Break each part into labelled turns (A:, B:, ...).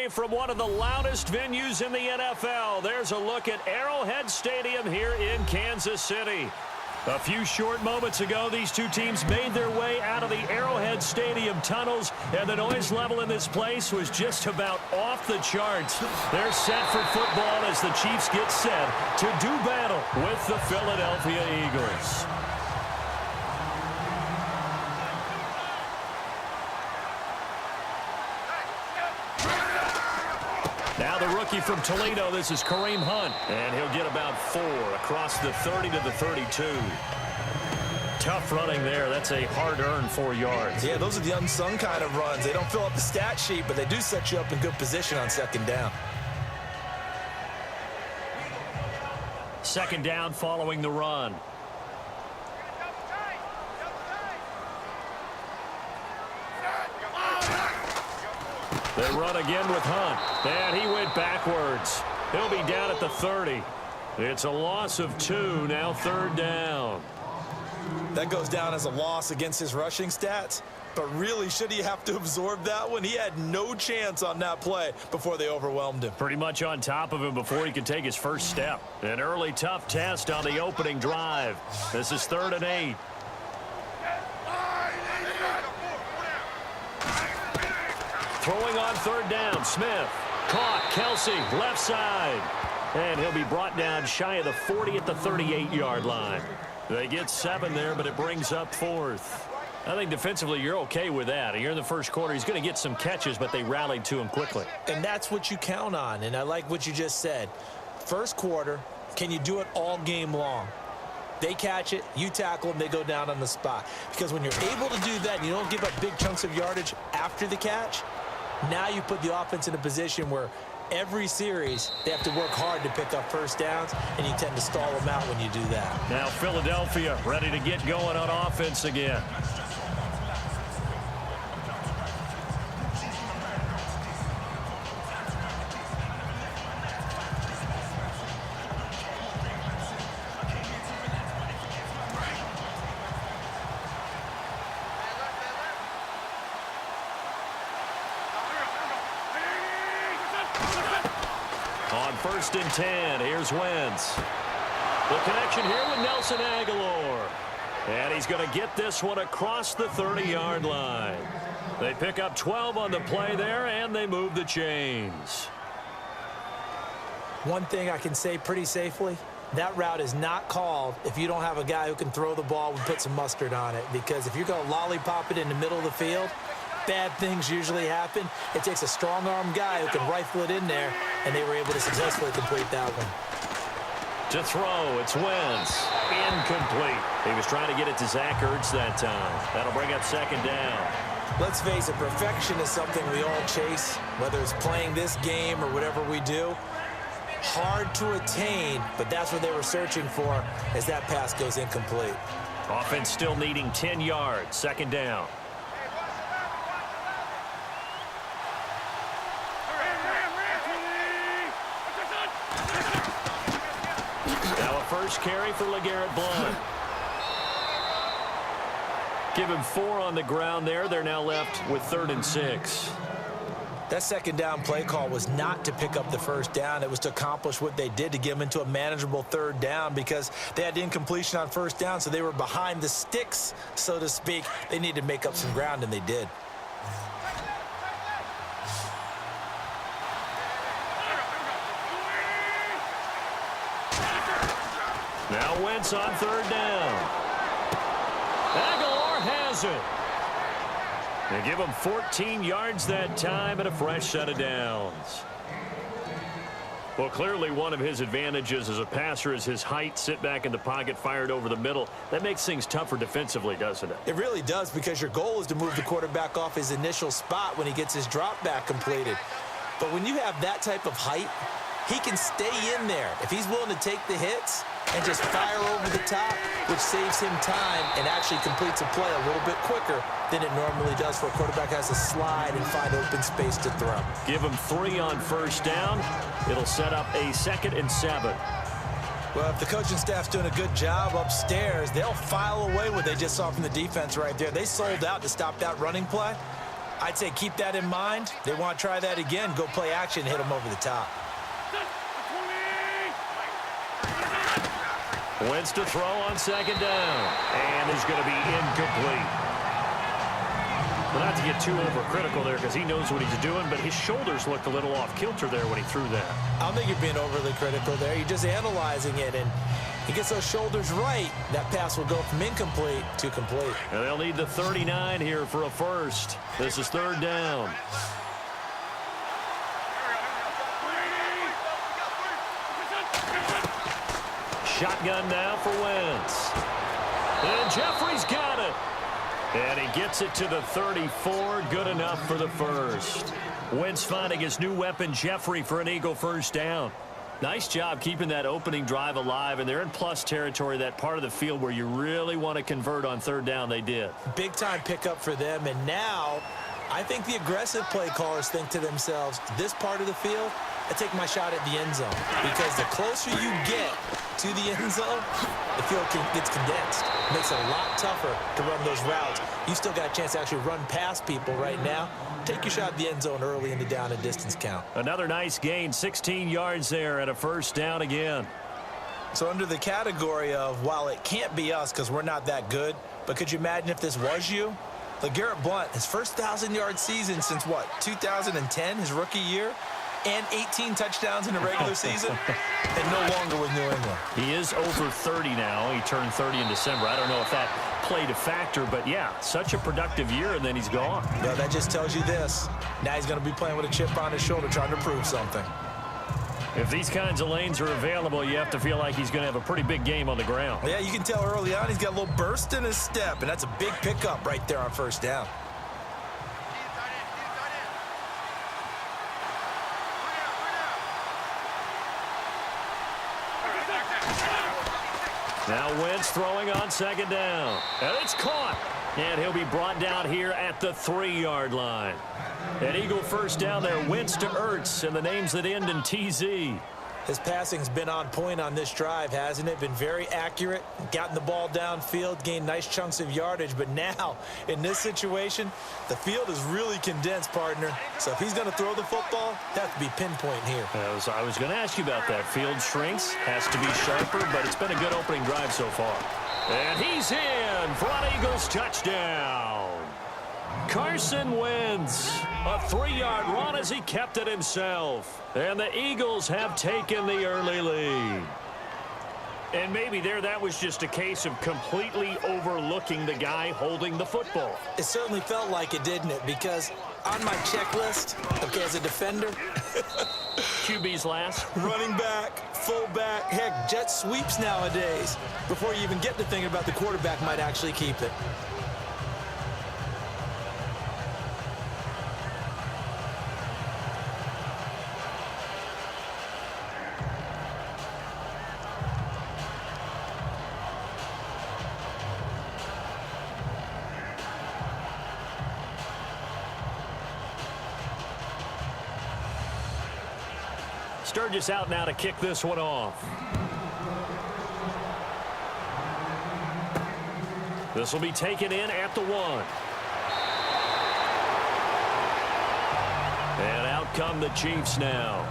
A: live from one of the loudest venues in the NFL. There's a look at Arrowhead Stadium here in Kansas City. A few short moments ago, these two teams made their way out of the Arrowhead Stadium tunnels, and the noise level in this place was just about off the charts. They're set for football as the Chiefs get set to do battle with the Philadelphia Eagles. Now the rookie from Toledo, this is Kareem Hunt, and he'll get about 4 across the 30 to the 32. Tough running there. That's a hard-earned 4 yards.
B: Yeah, those are the unsung kind of runs. They don't fill up the stat sheet, but they do set you up in good position on second down.
A: Second down following the run. They run again with Hunt, and he went backwards. He'll be down at the 30. It's a loss of 2, now third down.
B: That goes down as a loss against his rushing stats, but really, should he have to absorb that one? He had no chance on that play before they overwhelmed him.
A: Pretty much on top of him before he could take his first step. An early tough test on the opening drive. This is 3rd and 8. Throwing on 3rd down, Smith. Caught, Kelsey, left side. And he'll be brought down shy of the 40 at the 38-yard line. They get 7 there, but it brings up 4th. I think defensively you're okay with that. Here in the first quarter, he's going to get some catches, but they rallied to him quickly.
B: And that's what you count on, and I like what you just said. First quarter, can you do it all game long? They catch it, you tackle them, they go down on the spot. Because when you're able to do that and you don't give up big chunks of yardage after the catch, now you put the offense in a position where every series they have to work hard to pick up first downs, and you tend to stall them out when you do that.
A: Now Philadelphia ready to get going on offense again. On 1st and 10, here's Wentz. The connection here with Nelson Aguilar. And he's going to get this one across the 30-yard line. They pick up 12 on the play there, and they move the chains.
B: One thing I can say pretty safely, that route is not called if you don't have a guy who can throw the ball and put some mustard on it. Because if you're going to lollipop it in the middle of the field, bad things usually happen. It takes a strong-arm guy who can rifle it in there, and they were able to successfully complete that one.
A: To throw, it's Wentz. Incomplete. He was trying to get it to Zach Ertz that time. That'll bring up 2nd down.
B: Let's face it, perfection is something we all chase, whether it's playing this game or whatever we do. Hard to attain, but that's what they were searching for as that pass goes incomplete.
A: Offense still needing 10 yards. 2nd down. First carry for LeGarrette Blount. Give him 4 on the ground there. They're now left with 3rd and 6.
B: That 2nd down play call was not to pick up the first down. It was to accomplish what they did, to get them into a manageable 3rd down, because they had incompletion on 1st down, so they were behind the sticks, so to speak. They needed to make up some ground, and they did.
A: Now Wentz on 3rd down. Aguilar has it. They give him 14 yards that time and a fresh set of downs. Well, clearly one of his advantages as a passer is his height. Sit back in the pocket, fired over the middle. That makes things tougher defensively, doesn't it?
B: It really does, because your goal is to move the quarterback off his initial spot when he gets his drop back completed. But when you have that type of height, he can stay in there. If he's willing to take the hits and just fire over the top, which saves him time and actually completes a play a little bit quicker than it normally does for a quarterback has to slide and find open space to throw.
A: Give him 3 on 1st down. It'll set up a 2nd and 7.
B: Well, if the coaching staff's doing a good job upstairs, they'll file away what they just saw from the defense right there. They sold out to stop that running play. I'd say keep that in mind. They want to try that again. Go play action, hit them over the top.
A: Wentz to throw on second down. And is going to be incomplete. Well, not to get too overcritical there because he knows what he's doing, but his shoulders looked a little off kilter there when he threw that.
B: I don't think you're being overly critical there. You're just analyzing it, and he gets those shoulders right. That pass will go from incomplete to complete.
A: And they'll need the 39 here for a first. This is third down. Shotgun now for Wentz. And Jeffrey's got it. And he gets it to the 34. Good enough for the first. Wentz finding his new weapon, Jeffrey, for an Eagle first down. Nice job keeping that opening drive alive, and they're in plus territory, that part of the field where you really want to convert on third down. They did. Big-time pickup for them, and now I think the aggressive play callers think to themselves, this part of the field, I take my shot at the end zone, because the closer you get to the end zone, the field gets condensed. It makes it a lot tougher to run those routes. You still got a chance to actually run past people right now. Take your shot at the end zone early in the down and distance count. Another nice gain, 16 yards there and a first down again. So under the category of, while it can't be us because we're not that good, but could you imagine if this was you? LeGarrette Blount, his first 1,000-yard season since, what, 2010, his rookie year? And 18 touchdowns in the regular season, and no longer with New England. He is over 30 now. He turned 30 in December. I don't know if that played a factor, but yeah, such a productive year, and then he's gone. Well, that just tells you this. Now he's going to be playing with a chip on his shoulder trying to prove something. If these kinds of lanes are available, you have to feel like he's going to have a pretty big game on the ground. Yeah, you can tell early on he's got a little burst in his step, and that's a big pickup right there on first down. Now Wentz throwing on second down. And it's caught. And he'll be brought down here at the 3-yard line. An Eagle first down there. Wentz to Ertz, and the names that end in TZ. His passing's been on point on this drive, hasn't it? Been very accurate, gotten the ball downfield, gained nice chunks of yardage. But now, in this situation, the field is really condensed, partner. So if he's going to throw the football, that has to be pinpoint here. I was going to ask you about that. Field shrinks, has to be sharper, but it's been a good opening drive so far. And he's in for an Eagles touchdown. Carson Wentz, a 3-yard run as he kept it himself. And the Eagles have taken the early lead. And maybe that was just a case of completely overlooking the guy holding the football. It certainly felt like it, didn't it? Because on my checklist, okay, as a defender, QB's last. Running back, fullback, heck, jet sweeps nowadays. Before you even get to thinking about the quarterback might actually keep it. Sturgis out now to kick this one off. This will be taken in at the 1. And out come the Chiefs now.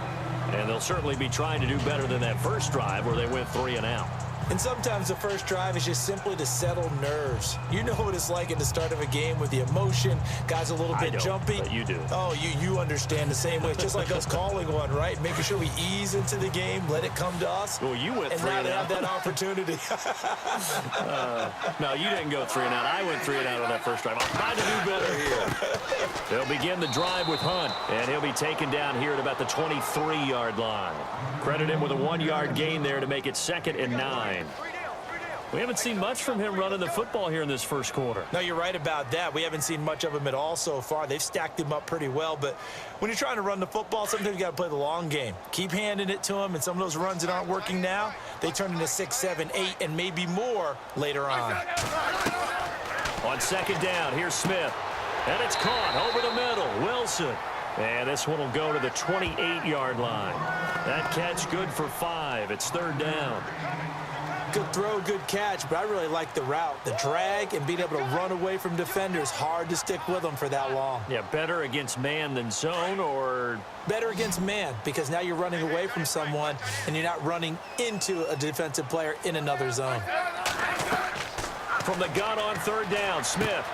A: And they'll certainly be trying to do better than that first drive where they went 3 and out. And sometimes the first drive is just simply to settle nerves. You know what it's like at the start of a game with the emotion. Guys a little bit jumpy. But you do.
B: Oh, you understand the same way. It's just like us calling one, right? Making sure we ease into the game, let it come to us.
A: Well, you went 3 and out.
B: And now they have that opportunity.
A: No, you didn't go 3 and out. I went 3 and out on that first drive. I'll try to do better here. They'll begin the drive with Hunt, and he'll be taken down here at about the 23-yard line. Credit him with a 1-yard gain there to make it 2nd and 9. We haven't seen much from him running the football here in this first quarter. No, you're right about that. We haven't seen much of him at all so far. They've stacked him up pretty well, but when you're trying to run the football, sometimes you got to play the long game. Keep handing it to him, and some of those runs that aren't working now, they turn into 6, 7, 8, and maybe more later on. On second down, here's Smith. And it's caught over the middle. Wilson. And this one will go to the 28-yard line. That catch good for 5. It's 3rd down.
B: Good throw, good catch, but I really like the route. The drag and being able to run away from defenders, hard to stick with them for that long.
A: Yeah, better against man than zone, or?
B: Better against man, because now you're running away from someone and you're not running into a defensive player in another zone.
A: From the gun on third down, Smith.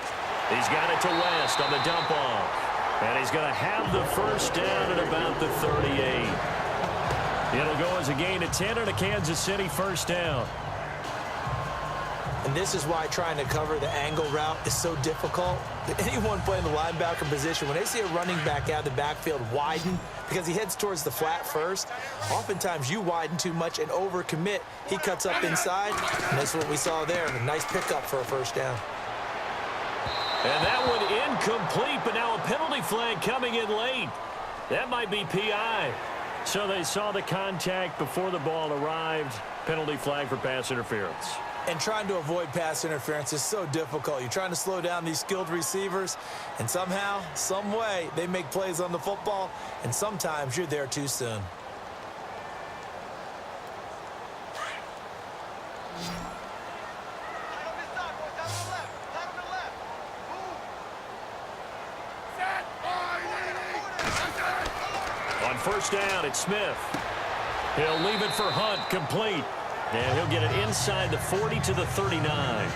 A: He's got it to West on the dump off. And he's going to have the first down at about the 38. It'll go as a gain of 10 and a Kansas City first down.
B: And this is why trying to cover the angle route is so difficult. Anyone playing the linebacker position, when they see a running back out of the backfield widen because he heads towards the flat first, oftentimes you widen too much and overcommit. He cuts up inside, and that's what we saw there. A nice pickup for a first down.
A: And that one incomplete, but now a penalty flag coming in late. That might be PI. So they saw the contact before the ball arrived. Penalty flag for pass interference.
B: And trying to avoid pass interference is so difficult. You're trying to slow down these skilled receivers, and somehow, some way, they make plays on the football, and sometimes you're there too soon.
A: On first down, it's Smith. He'll leave it for Hunt, complete. And he'll get it inside the 40 to the 39.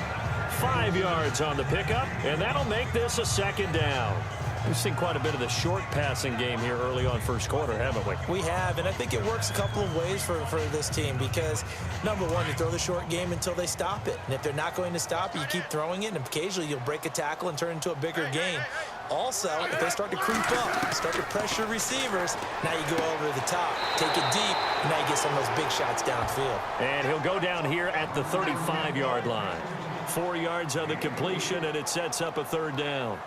A: 5 yards on the pickup, and that'll make this a second down. We've seen quite a bit of the short passing game here early on first quarter, haven't we?
B: We have, and I think it works a couple of ways for this team because, number one, you throw the short game until they stop it. And if they're not going to stop it, you keep throwing it, and occasionally you'll break a tackle and turn into a bigger gain. Also, if they start to creep up, start to pressure receivers, now you go over the top, take it deep, and now you get some of those big shots downfield.
A: And he'll go down here at the 35-yard line. 4 yards on the completion, and it sets up a third down.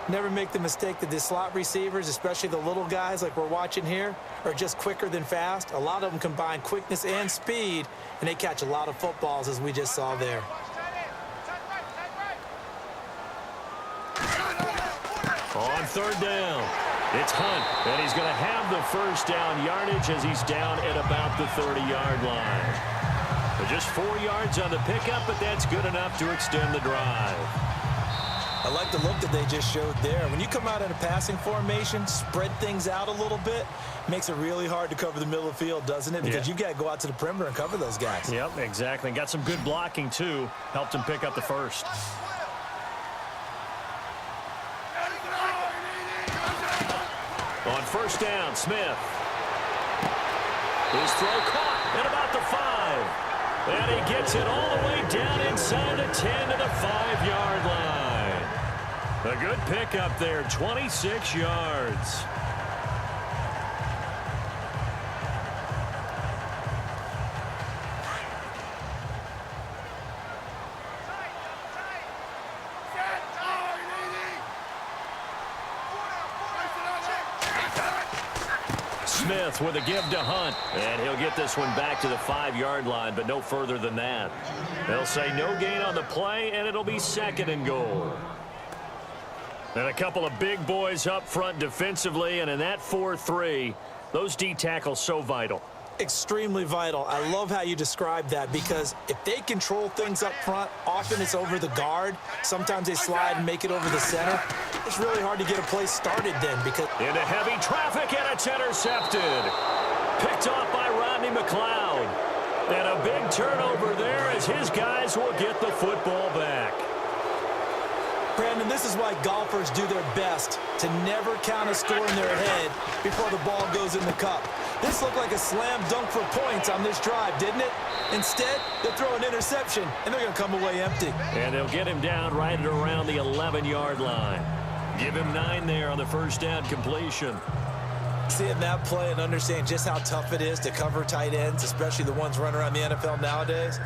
B: Never make the mistake that the slot receivers, especially the little guys like we're watching here, are just quicker than fast. A lot of them combine quickness and speed, and they catch a lot of footballs, as we just saw there.
A: On third down, it's Hunt, and he's going to have the first down yardage as he's down at about the 30-yard line. But just 4 yards on the pickup, but that's good enough to extend the drive.
B: I like the look that they just showed there. When you come out in a passing formation, spread things out a little bit, makes it really hard to cover the middle of the field, doesn't it? Because you've got to go out to the perimeter and cover those guys.
A: Yep, exactly. And got some good blocking, too. Helped him pick up the first. On first down, Smith. His throw caught at about the 5. And he gets it all the way down inside the 10 to the 5-yard line. A good pickup there, 26 yards. Smith with a give to Hunt, and he'll get this one back to the 5-yard line, but no further than that. They'll say no gain on the play, and it'll be second and goal. And a couple of big boys up front defensively, and in that 4-3, those D tackles so vital.
B: Extremely vital. I love how you describe that because if they control things up front, often it's over the guard. Sometimes they slide and make it over the center. It's really hard to get a play started then because...
A: Into heavy traffic, and it's intercepted. Picked off by Rodney McLeod. And a big turnover there as his guys will get the football back.
B: Brandon, this is why golfers do their best to never count a score in their head before the ball goes in the cup. This looked like a slam dunk for points on this drive, didn't it? Instead, they'll throw an interception, and they're going to come away empty.
A: And they'll get him down right at around the 11-yard line. Give him 9 there on the first down completion.
B: Seeing that play and understand just how tough it is to cover tight ends, especially the ones running around the NFL nowadays,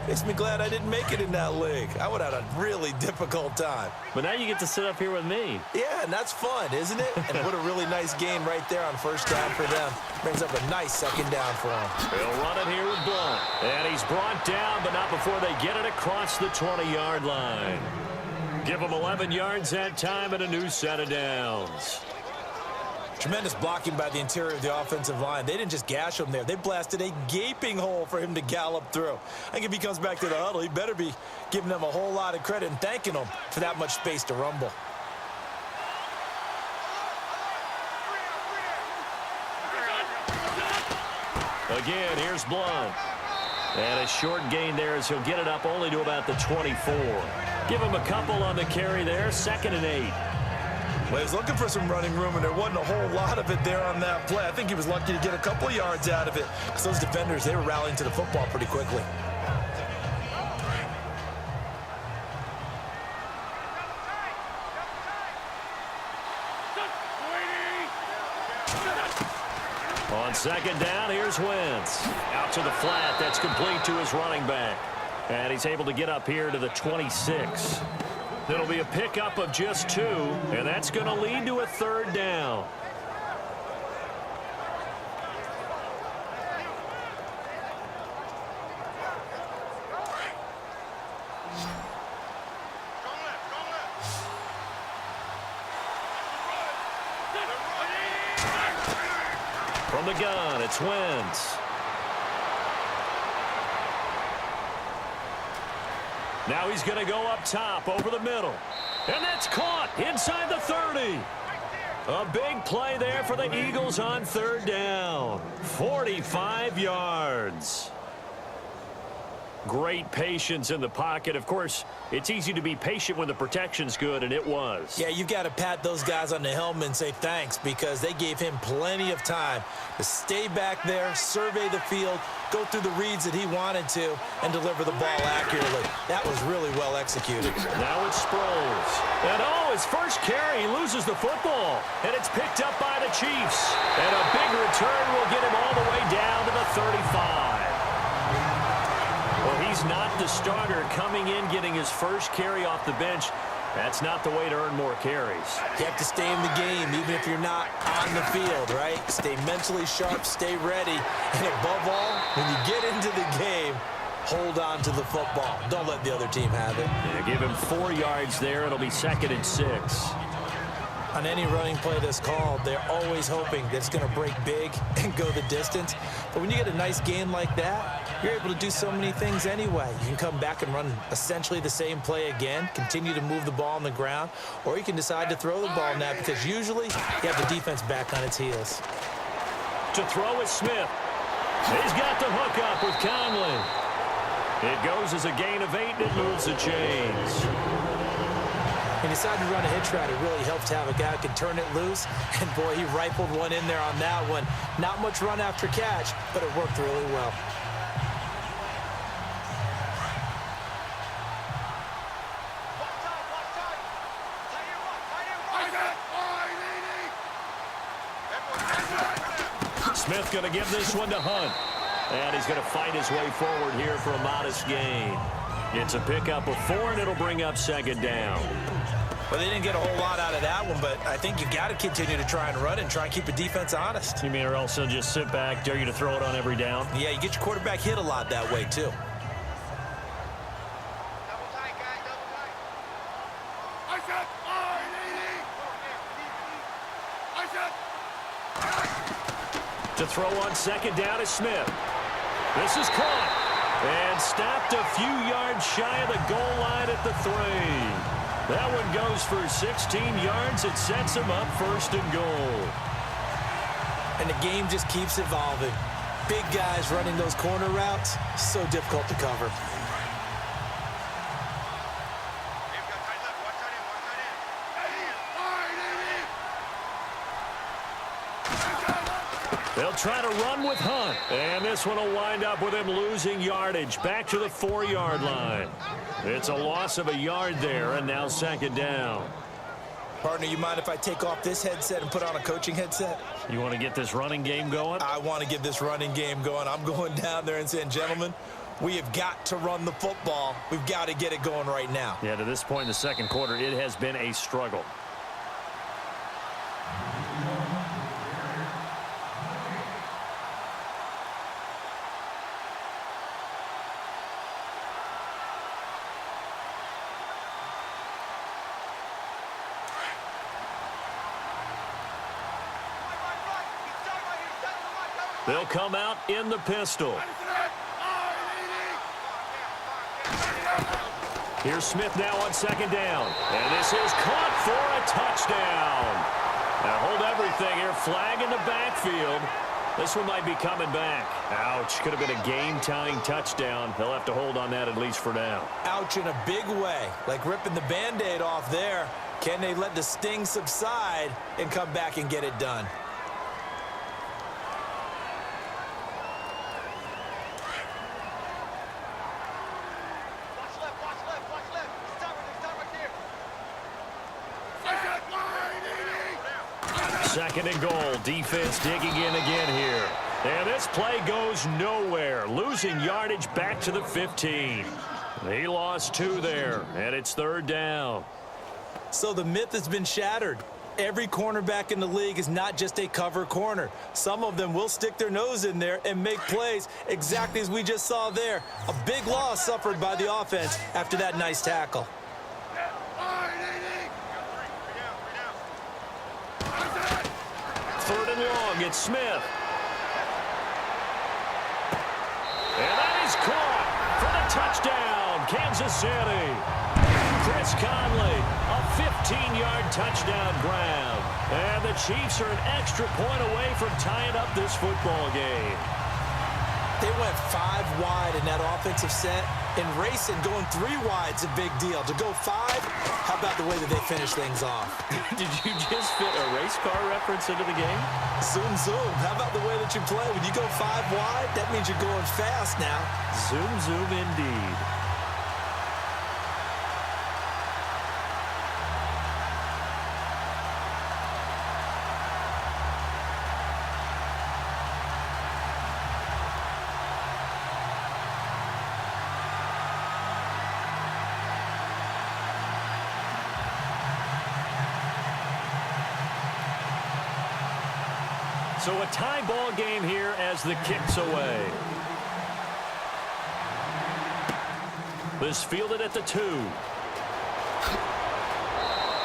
B: makes me glad I didn't make it in that league. I would have had a really difficult time.
A: But now you get to sit up here with me.
B: Yeah, and that's fun, isn't it? And what a really nice gain right there on first down for them. Brings up a nice second down for them.
A: They'll run it here with Blunt. And he's brought down, but not before they get it across the 20-yard line. Give them 11 yards that time and a new set of downs.
B: Tremendous blocking by the interior of the offensive line. They didn't just gash him there. They blasted a gaping hole for him to gallop through. I think if he comes back to the huddle, he better be giving them a whole lot of credit and thanking them for that much space to rumble.
A: Again, here's Blunt. And a short gain there as he'll get it up only to about the 24. Give him a couple on the carry there, 2nd and 8.
B: Well, he was looking for some running room, and there wasn't a whole lot of it there on that play. I think he was lucky to get a couple yards out of it, because those defenders, they were rallying to the football pretty quickly.
A: On 2nd down, here's Wentz. Out to the flat. That's complete to his running back. And he's able to get up here to the 26. It'll be a pickup of just 2, and that's going to lead to a 3rd down. From the gun, it's Wentz. Now he's going to go up top over the middle. And that's caught inside the 30. A big play there for the Eagles on 3rd down. 45 yards. Great patience in the pocket. Of course, it's easy to be patient when the protection's good, and it was.
B: Yeah, you've got to pat those guys on the helmet and say thanks, because they gave him plenty of time to stay back there, survey the field, go through the reads that he wanted to, and deliver the ball accurately. That was really well executed.
A: Now it's Sproles. And his first carry, he loses the football. And it's picked up by the Chiefs. And a big return will get him all the way down to the 35. Well, he's not the starter coming in, getting his first carry off the bench. That's not the way to earn more carries.
B: You have to stay in the game, even if you're not on the field, right? Stay mentally sharp, stay ready. And above all, when you get into the game, hold on to the football. Don't let the other team have it.
A: Yeah, give him 4 yards there. It'll be 2nd and 6.
B: On any running play that's called, they're always hoping that it's going to break big and go the distance. But when you get a nice gain like that, you're able to do so many things anyway. You can come back and run essentially the same play again, continue to move the ball on the ground, or you can decide to throw the ball now, because usually you have the defense back on its heels.
A: To throw is Smith. He's got the hook up with Conley. It goes as a gain of 8, and it moves the chains.
B: He decided to run a hitch route. It really helps to have a guy who can turn it loose. And, boy, he rifled one in there on that one. Not much run after catch, but it worked really well.
A: Smith going to give this one to Hunt. And he's going to fight his way forward here for a modest gain. It's a pickup of 4, and it'll bring up 2nd down.
B: Well, they didn't get a whole lot out of that one, but I think you've got to continue to try and run and try and keep the defense honest.
A: You mean, or else they'll just sit back, dare you to throw it on every down?
B: Yeah, you get your quarterback hit a lot that way, too.
A: To throw on 2nd down is Smith. This is caught and stopped a few yards shy of the goal line at the 3. That one goes for 16 yards. It sets him up 1st and goal.
B: And the game just keeps evolving. Big guys running those corner routes, so difficult to cover.
A: They'll try to run with Hunt. And this one will wind up with him losing yardage. Back to the 4-yard line. It's a loss of a yard there, and now 2nd down.
B: Partner, you mind if I take off this headset and put on a coaching headset?
A: You want to get this running game going?
B: I want to get this running game going. I'm going down there and saying, gentlemen, we have got to run the football. We've got to get it going right now.
A: Yeah, to this point in the 2nd quarter, it has been a struggle. They'll come out in the pistol. Here's Smith now on second down. And this is caught for a touchdown. Now hold everything here. Flag in the backfield. This one might be coming back. Ouch. Could have been a game-tying touchdown. They'll have to hold on that at least for now.
B: Ouch in a big way. Like ripping the Band-Aid off there. Can they let the sting subside and come back and get it done?
A: Second and goal. Defense digging in again here. And this play goes nowhere. Losing yardage back to the 15. He lost 2 there, and it's third down.
B: So the myth has been shattered. Every cornerback in the league is not just a cover corner. Some of them will stick their nose in there and make plays exactly as we just saw there. A big loss suffered by the offense after that nice tackle.
A: Third and long, it's Smith. And that is caught for the touchdown, Kansas City. Chris Conley, a 15-yard touchdown grab. And the Chiefs are an extra point away from tying up this football game.
B: They went 5 wide in that offensive set, and racing going 3 wide's a big deal. To go 5, how about the way that they finish things off?
A: Did you just fit a race car reference into the game?
B: Zoom, zoom. How about the way that you play? When you go 5 wide, that means you're going fast now.
A: Zoom, zoom indeed. So a tie ball game here as the kick's away. This fielded at the 2.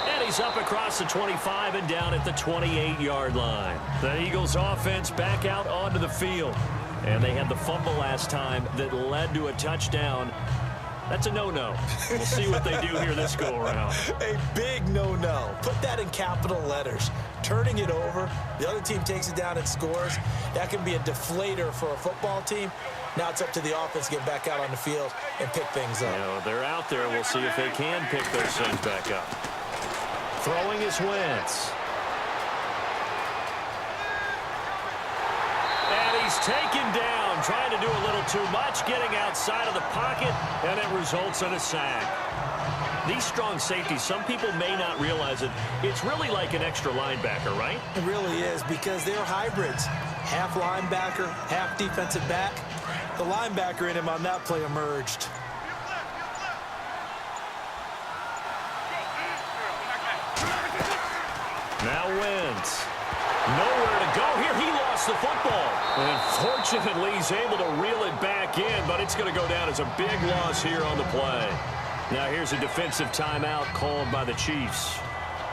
A: And he's up across the 25 and down at the 28-yard line. The Eagles offense back out onto the field. And they had the fumble last time that led to a touchdown. That's a no-no. We'll see what they do here this go-around.
B: A big no-no. Put that in capital letters. Turning it over, the other team takes it down and scores. That can be a deflator for a football team. Now it's up to the offense to get back out on the field and pick things up.
A: You know, they're out there. We'll see if they can pick those things back up. Throwing is Wentz. And he's taken down, trying to do a little too much, getting outside of the pocket, and it results in a sack. These strong safeties, some people may not realize it. It's really like an extra linebacker, right?
B: It really is, because they're hybrids. Half linebacker, half defensive back. The linebacker in him on that play emerged.
A: Now Wentz. Nowhere to go here. He lost the football. And fortunately, he's able to reel it back in, but it's going to go down as a big loss here on the play. Now here's a defensive timeout called by the Chiefs.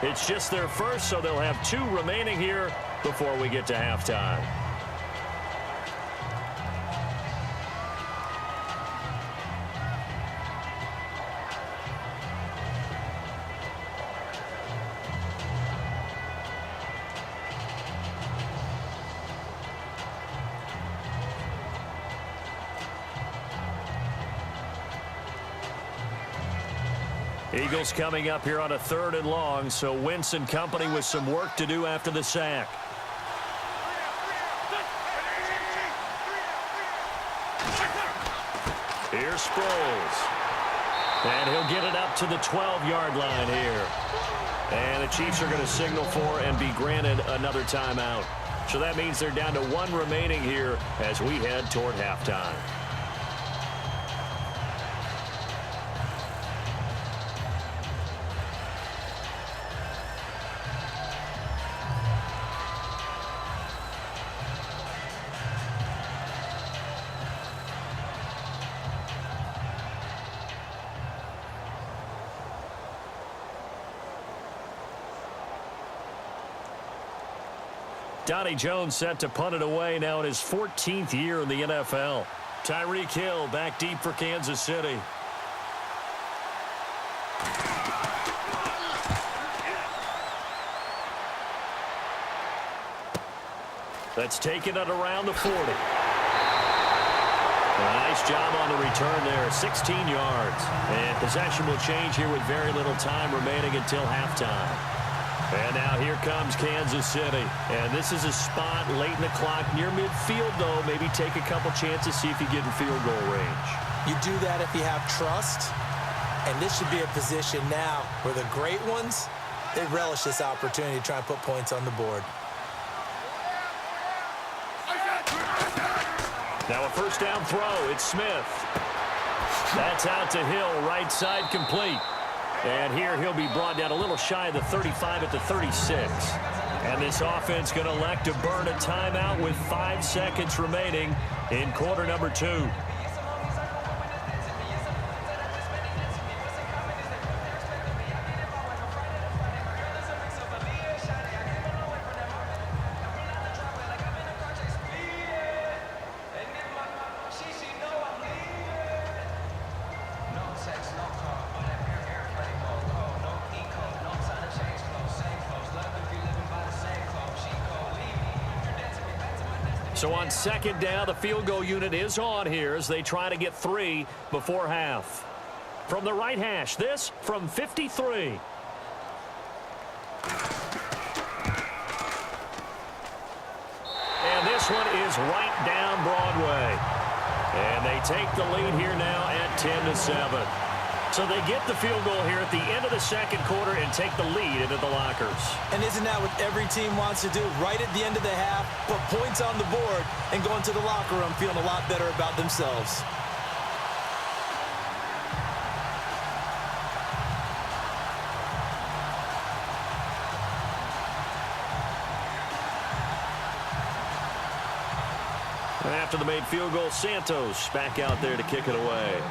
A: It's just their first, so they'll have 2 remaining here before we get to halftime. Eagles coming up here on a 3rd and long, so Wentz and company with some work to do after the sack. Here's Sproles. And he'll get it up to the 12-yard line here. And the Chiefs are going to signal for and be granted another timeout. So that means they're down to 1 remaining here as we head toward halftime. Donnie Jones set to punt it away now in his 14th year in the NFL. Tyreek Hill back deep for Kansas City. That's taken it around the 40. Nice job on the return there, 16 yards. And possession will change here with very little time remaining until halftime. And now here comes Kansas City. And this is a spot late in the clock near midfield, though. Maybe take a couple chances, see if you get in field goal range.
B: You do that if you have trust. And this should be a position now where the great ones, they relish this opportunity to try and put points on the board.
A: Now a first down throw. It's Smith. That's out to Hill, right side complete. And here he'll be brought down a little shy of the 35 at the 36. And this offense going to elect to burn a timeout with 5 seconds remaining in quarter number 2. So on second down, the field goal unit is on here as they try to get 3 before half. From the right hash, this from 53. And this one is right down Broadway. And they take the lead here now at 10-7. So they get the field goal here at the end of the second quarter and take the lead into the lockers.
B: And isn't that what every team wants to do? Right at the end of the half, put points on the board and go into the locker room feeling a lot better about themselves.
A: After the made field goal, Santos back out there to kick it away.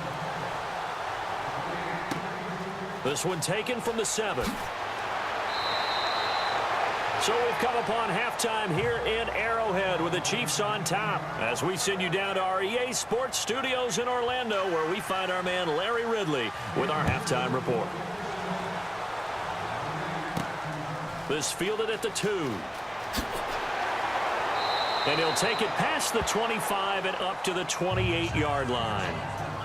A: This one taken from the 7. So we've come upon halftime here in Arrowhead with the Chiefs on top as we send you down to our EA Sports Studios in Orlando where we find our man Larry Ridley with our halftime report. This fielded at the 2. And he'll take it past the 25 and up to the 28-yard line.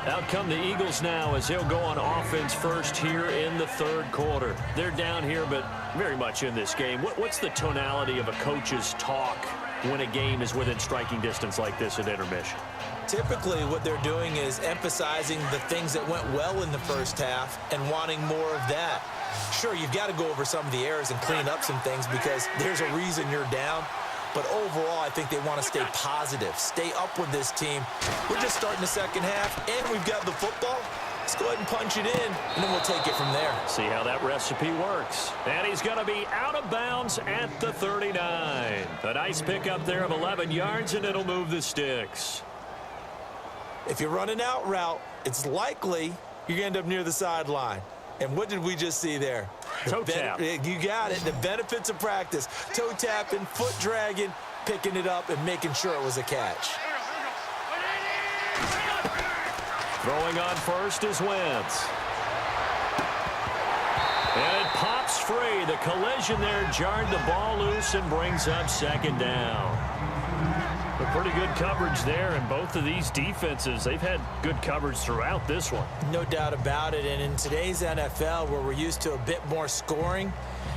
A: Out come the Eagles now as they'll go on offense first here in the third quarter. They're down here, but very much in this game. What's the tonality of a coach's talk when a game is within striking distance like this at intermission?
B: Typically, what they're doing is emphasizing the things that went well in the first half and wanting more of that. Sure, you've got to go over some of the errors and clean up some things because there's a reason you're down. But overall, I think they want to stay positive, stay up with this team. We're just starting the second half, and we've got the football. Let's go ahead and punch it in, and then we'll take it from there.
A: See how that recipe works. And he's going to be out of bounds at the 39. A nice pickup there of 11 yards, and it'll move the sticks.
B: If you're running out route, it's likely you're going to end up near the sideline. And what did we just see there?
A: Toe tap.
B: You got it. The benefits of practice. Toe tapping, foot dragging, picking it up, and making sure it was a catch.
A: Throwing on first is Wentz. And it pops free. The collision there jarred the ball loose and brings up second down. But pretty good coverage there, and both of these defenses, they've had good coverage throughout this one.
B: No doubt about it, and in today's NFL, where we're used to a bit more scoring,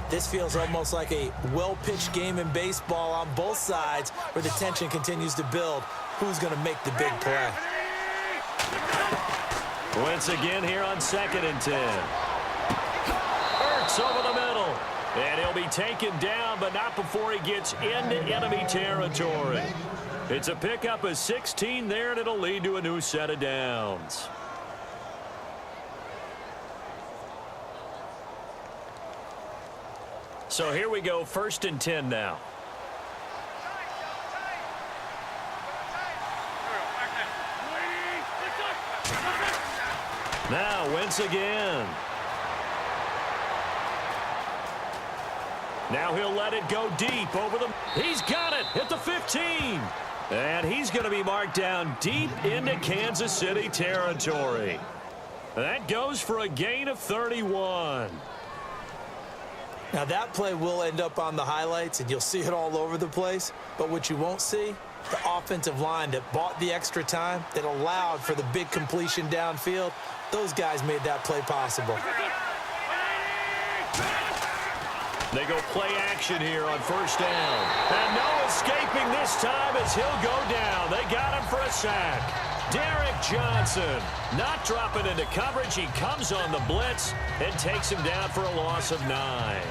B: this feels almost like a well-pitched game in baseball on both sides where the tension continues to build. Who's going to make the big play?
A: Once again here on 2nd and 10. Ertz over the middle. And he'll be taken down, but not before he gets into enemy territory. It's a pickup of 16 there, and it'll lead to a new set of downs. So here we go, 1st and 10 now. Now, Wentz again. Now he'll let it go deep over the... He's got it at the 15. And he's going to be marked down deep into Kansas City territory. That goes for a gain of 31.
B: Now, that play will end up on the highlights, and you'll see it all over the place. But what you won't see, the offensive line that bought the extra time, that allowed for the big completion downfield, those guys made that play possible.
A: They go play action here on first down. And no escaping this time as he'll go down. They got him for a sack. Derek Johnson not dropping into coverage. He comes on the blitz and takes him down for a loss of 9.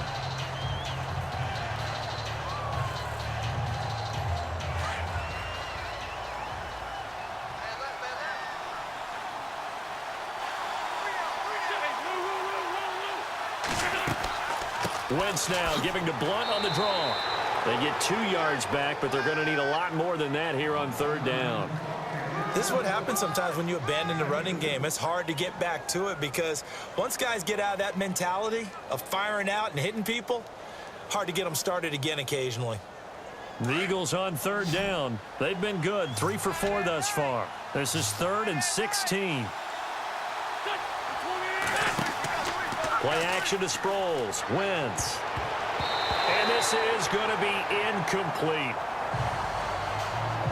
A: Wentz now giving to Blunt on the draw. They get 2 yards back, but they're going to need a lot more than that here on third down.
B: This is what happens sometimes when you abandon the running game. It's hard to get back to it because once guys get out of that mentality of firing out and hitting people, hard to get them started again occasionally.
A: The Eagles on third down. They've been good, 3 for 4 thus far. This is 3rd and 16. Play action to Sproles. Wentz. And this is going to be incomplete.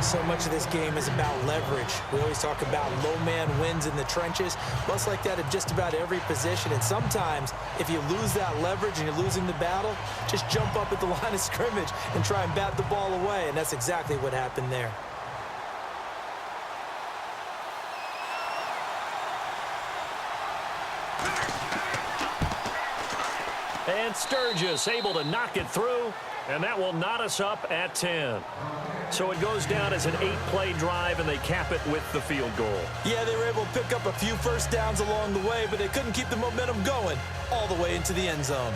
B: So much of this game is about leverage. We always talk about low man wins in the trenches. Most like that at just about every position. And sometimes, if you lose that leverage and you're losing the battle, just jump up at the line of scrimmage and try and bat the ball away. And that's exactly what happened there.
A: And Sturgis able to knock it through, and that will knot us up at 10. So it goes down as an 8-play drive, and they cap it with the field goal.
B: Yeah, they were able to pick up a few first downs along the way, but they couldn't keep the momentum going all the way into the end zone.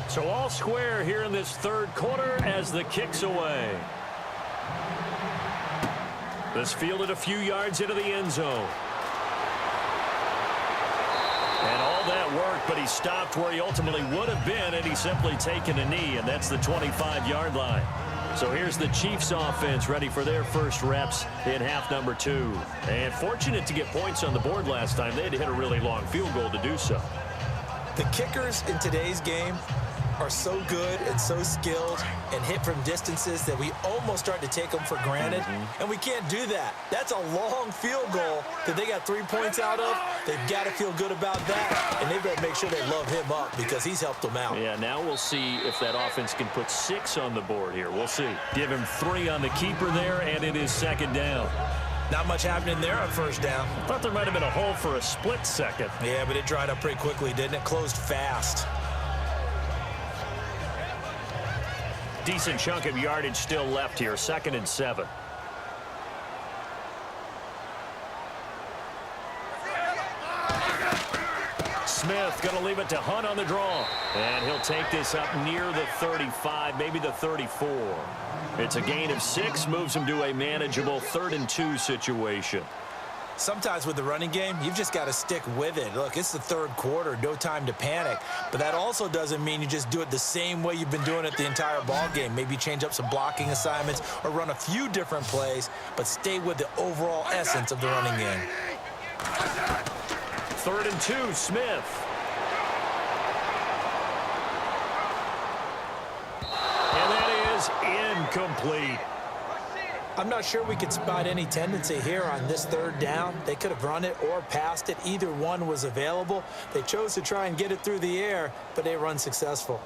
A: So all square here in this third quarter as the kick's away. This fielded a few yards into the end zone. And all that worked, but he stopped where he ultimately would have been, and he's simply taken a knee, and that's the 25-yard line. So here's the Chiefs offense ready for their first reps in half number 2. And fortunate to get points on the board last time. They had to hit a really long field goal to do so.
B: The kickers in today's game are so good and so skilled and hit from distances that we almost start to take them for granted, and we can't do that. That's a long field goal that they got 3 points out of. They've got to feel good about that, and they've got to make sure they love him up because he's helped them out.
A: Yeah, now we'll see if that offense can put 6 on the board here. We'll see. Give him 3 on the keeper there, and it is second down.
B: Not much happening there on first down.
A: Thought there might have been a hole for a split second.
B: Yeah, but it dried up pretty quickly, didn't it? Closed fast.
A: Decent chunk of yardage still left here. 2nd and 7. Smith going to leave it to Hunt on the draw. And he'll take this up near the 35, maybe the 34. It's a gain of 6, moves him to a manageable 3rd and 2 situation.
B: Sometimes with the running game, you've just got to stick with it. Look, it's the third quarter, no time to panic. But that also doesn't mean you just do it the same way you've been doing it the entire ball game. Maybe change up some blocking assignments or run a few different plays, but stay with the overall essence of the running game.
A: 3rd and 2, Smith. And that is incomplete.
B: I'm not sure we could spot any tendency here on this third down. They could have run it or passed it. Either one was available. They chose to try and get it through the air, but they run successful.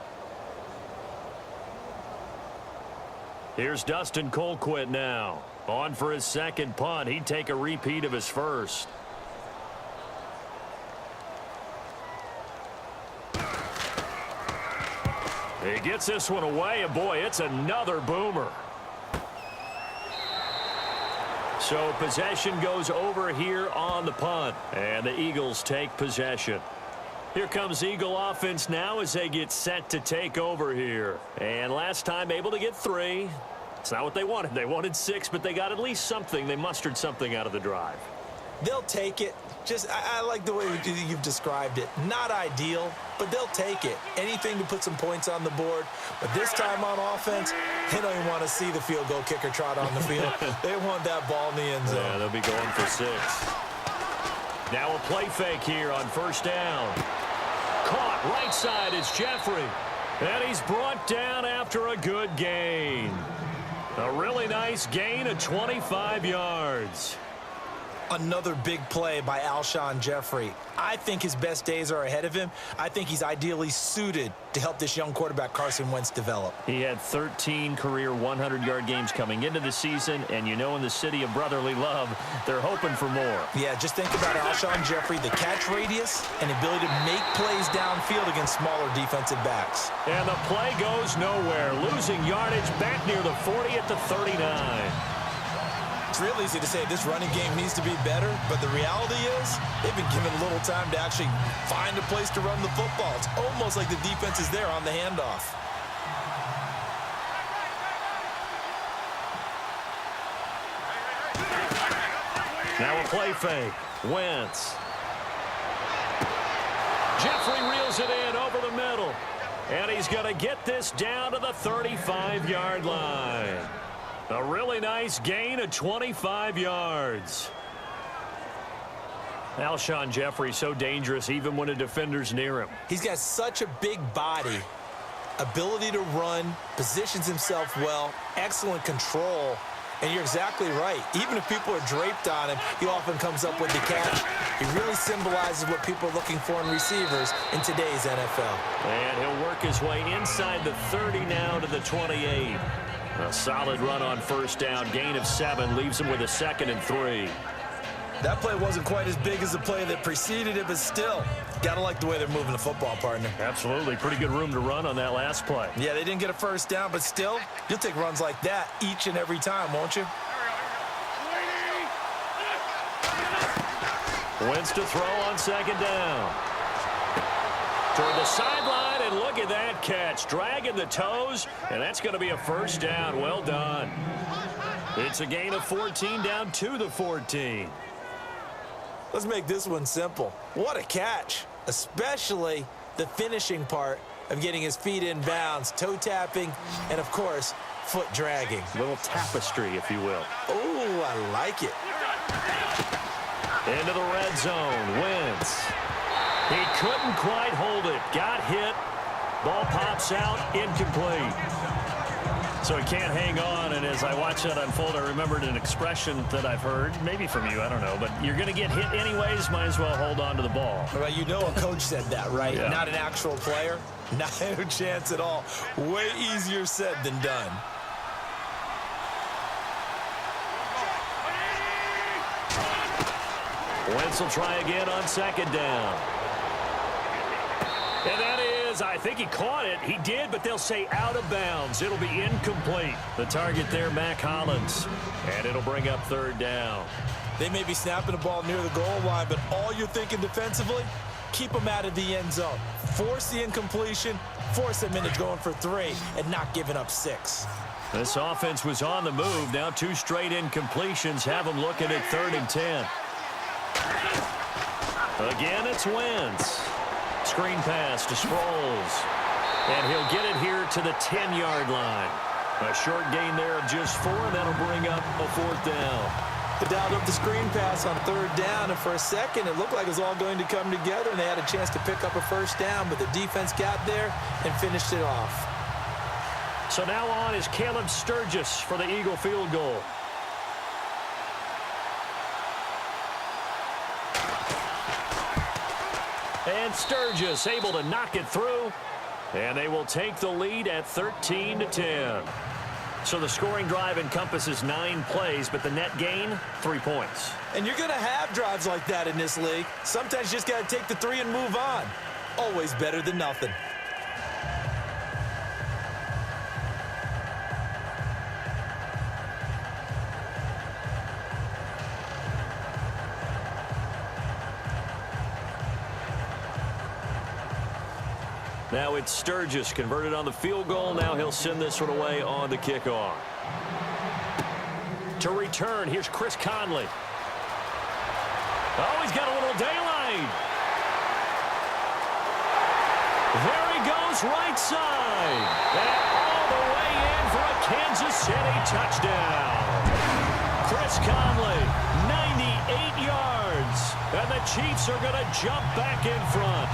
A: Here's Dustin Colquitt now. On for his second punt. He'd take a repeat of his first. He gets this one away, and boy, it's another boomer. So possession goes over here on the punt, and the Eagles take possession. Here comes Eagle offense now as they get set to take over here. And last time able to get 3. It's not what they wanted. They wanted 6, but they got at least something. They mustered something out of the drive.
B: They'll take it. I like the way you've described it. Not ideal, but they'll take it. Anything to put some points on the board. But this time on offense, they don't even want to see the field goal kicker trot on the field. They want that ball in the end zone.
A: Yeah, they'll be going for 6. Now a play fake here on first down. Caught right side is Jeffrey. And he's brought down after a good gain. A really nice gain of 25 yards.
B: Another big play by Alshon Jeffrey. I think his best days are ahead of him. I think he's ideally suited to help this young quarterback Carson Wentz develop.
A: He had 13 career 100-yard games coming into the season, and you know in the city of brotherly love, they're hoping for more.
B: Yeah, just think about Alshon Jeffrey, the catch radius and the ability to make plays downfield against smaller defensive backs.
A: And the play goes nowhere, losing yardage back near the 40 at the 39.
B: It's real easy to say this running game needs to be better, but the reality is they've been given little time to actually find a place to run the football. It's almost like the defense is there on the handoff.
A: Now a play fake. Wentz. Jeffrey reels it in over the middle. And he's going to get this down to the 35-yard line. A really nice gain of 25 yards. Alshon Jeffrey so dangerous even when a defender's near him.
B: He's got such a big body, ability to run, positions himself well, excellent control. And you're exactly right. Even if people are draped on him, he often comes up with the catch. He really symbolizes what people are looking for in receivers in today's NFL.
A: And he'll work his way inside the 30 now to the 28. A solid run on first down, gain of 7, leaves him with a 2nd and 3.
B: That play wasn't quite as big as the play that preceded it, but still, got to like the way they're moving the football, partner.
A: Absolutely. Pretty good room to run on that last play.
B: Yeah, they didn't get a first down, but still, you'll take runs like that each and every time, won't you?
A: Wentz to throw on 2nd down. Toward the sideline, and look at that catch. Dragging the toes, and that's going to be a first down. Well done. It's a gain of 14 down to the 14.
B: Let's make this one simple. What a catch, especially the finishing part of getting his feet in bounds, toe tapping, and, of course, foot dragging.
A: A little tapestry, if you will.
B: Oh, I like it.
A: Into the red zone. Wentz. He couldn't quite hold it. Got hit. Ball pops out. Incomplete. So he can't hang on, and as I watch that unfold, I remembered an expression that I've heard, maybe from you, I don't know, but you're going to get hit anyways, might as well hold on to the ball.
B: Well, you know a coach said that, right?
A: Yeah. Not
B: an actual player. Not a chance at all. Way easier said than done.
A: Wentz will try again on 2nd down. And that is, I think he caught it. He did, but they'll say out of bounds. It'll be incomplete. The target there, Mac Hollins. And it'll bring up 3rd down.
B: They may be snapping the ball near the goal line, but all you're thinking defensively, keep them out of the end zone. Force the incompletion, force them into going for 3, and not giving up 6.
A: This offense was on the move. Now 2 straight incompletions have them looking at 3rd and 10. Again, it's Wentz. Screen pass to Sproles. And he'll get it here to the 10-yard line. A short gain there of just 4, and that'll bring up a 4th down.
B: They dialed up the screen pass on 3rd down, and for a second, it looked like it was all going to come together, and they had a chance to pick up a first down, but the defense got there and finished it off.
A: So now on is Caleb Sturgis for the Eagle field goal. And Sturgis able to knock it through. And they will take the lead at 13-10. So the scoring drive encompasses 9 plays, but the net gain, 3 points.
B: And you're going to have drives like that in this league. Sometimes you just got to take the 3 and move on. Always better than nothing.
A: Now it's Sturgis converted on the field goal. Now he'll send this one away on the kickoff. To return, here's Chris Conley. Oh, he's got a little daylight. There he goes, right side. And all the way in for a Kansas City touchdown. Chris Conley, 98 yards. And the Chiefs are going to jump back in front.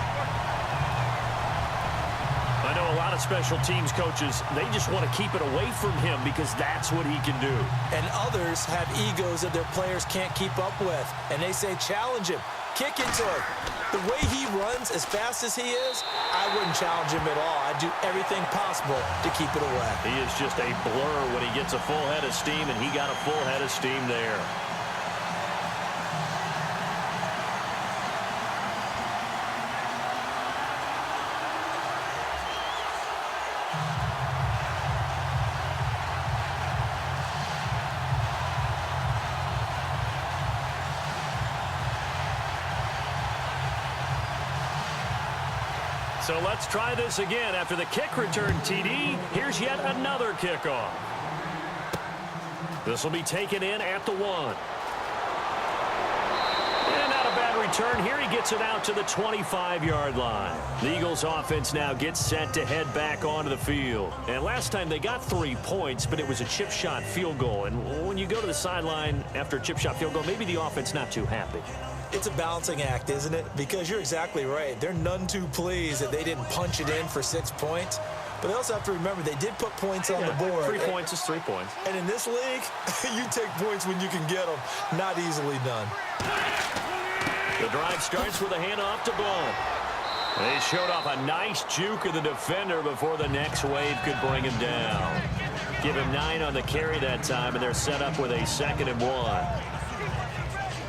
A: I know a lot of special teams coaches, they just want to keep it away from him because that's what he can do.
B: And others have egos that their players can't keep up with. And they say, challenge him, kick it to him. The way he runs as fast as he is, I wouldn't challenge him at all. I'd do everything possible to keep it away.
A: He is just a blur when he gets a full head of steam, and he got a full head of steam there. So let's try this again. After the kick return TD, here's yet another kickoff. This will be taken in at the 1. And not a bad return here. He gets it out to the 25-yard line. The Eagles offense now gets set to head back onto the field. And last time they got 3 points, but it was a chip shot field goal. And when you go to the sideline after a chip shot field goal, maybe the offense not too happy.
B: It's a balancing act, isn't it? Because you're exactly right. They're none too pleased that they didn't punch it in for 6 points. But they also have to remember they did put points on the board.
A: 3 points is 3 points.
B: And in this league, you take points when you can get them. Not easily done.
A: The drive starts with a handoff to Blunt. They showed off a nice juke of the defender before the next wave could bring him down. Give him 9 on the carry that time, and they're set up with a 2nd and 1.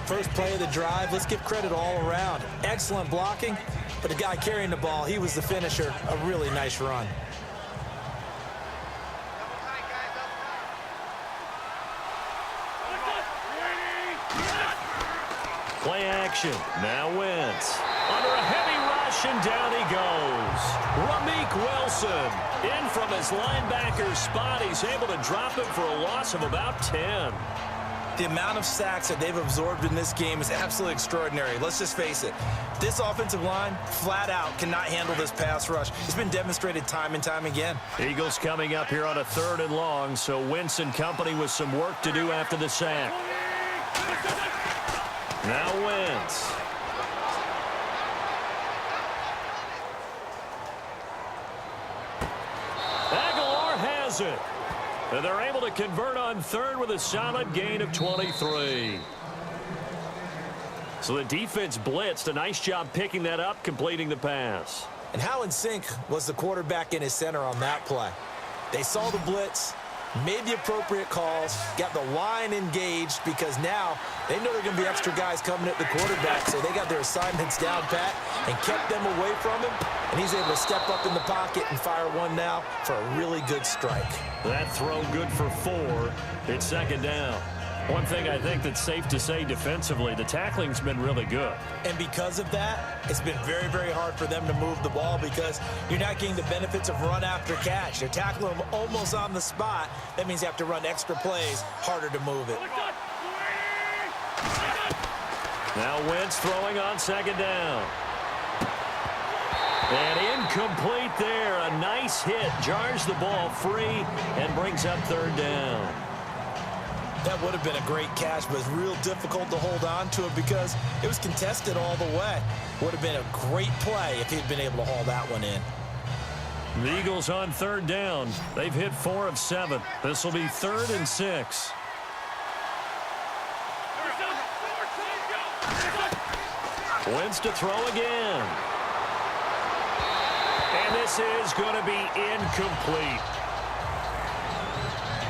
B: First play of the drive, let's give credit all around. Excellent blocking, but the guy carrying the ball, he was the finisher. A really nice run.
A: Play action. Now Wentz. Under a heavy rush, and down he goes. Ramik Wilson in from his linebacker spot. He's able to drop him for a loss of about 10.
B: The amount of sacks that they've absorbed in this game is absolutely extraordinary. Let's just face it. This offensive line, flat out, cannot handle this pass rush. It's been demonstrated time and time again.
A: Eagles coming up here on a 3rd and long, so Wentz and company with some work to do after the sack. Now Wentz. Aguilar has it. And they're able to convert on 3rd with a solid gain of 23. So the defense blitzed. A nice job picking that up, completing the pass.
B: And how in sync was the quarterback in his center on that play? They saw the blitz, made the appropriate calls, got the line engaged because now they know there are going to be extra guys coming at the quarterback, so they got their assignments down pat and kept them away from him, and he's able to step up in the pocket and fire one now for a really good strike.
A: That throw good for 4. It's 2nd down. One thing I think that's safe to say defensively, the tackling's been really good.
B: And because of that, it's been very, very hard for them to move the ball because you're not getting the benefits of run after catch. They're tackling them almost on the spot. That means you have to run extra plays, harder to move it.
A: Now Wentz throwing on 2nd down. And incomplete there. A nice hit. Jars the ball free and brings up 3rd down.
B: That would have been a great catch, but it's real difficult to hold on to it because it was contested all the way. Would have been a great play if he'd been able to haul that one in.
A: The Eagles on 3rd down. They've hit 4 of 7. This will be 3rd and 6. Wentz to throw again. And this is going to be incomplete.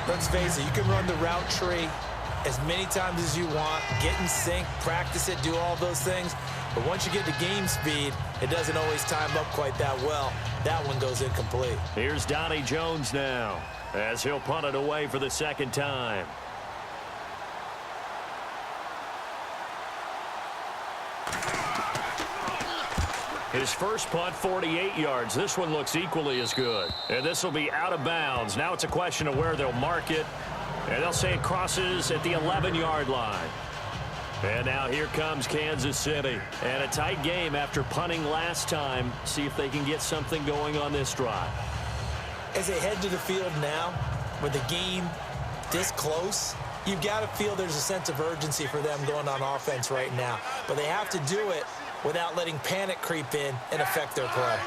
B: Let's face it, you can run the route tree as many times as you want, get in sync, practice it, do all those things. But once you get to game speed, it doesn't always time up quite that well. That one goes incomplete.
A: Here's Donnie Jones now as he'll punt it away for the 2nd time. His first punt, 48 yards. This one looks equally as good. And this will be out of bounds. Now it's a question of where they'll mark it. And they'll say it crosses at the 11-yard line. And now here comes Kansas City. And a tight game after punting last time. See if they can get something going on this drive.
B: As they head to the field now, with the game this close, you've got to feel there's a sense of urgency for them going on offense right now. But they have to do it without letting panic creep in and affect their play.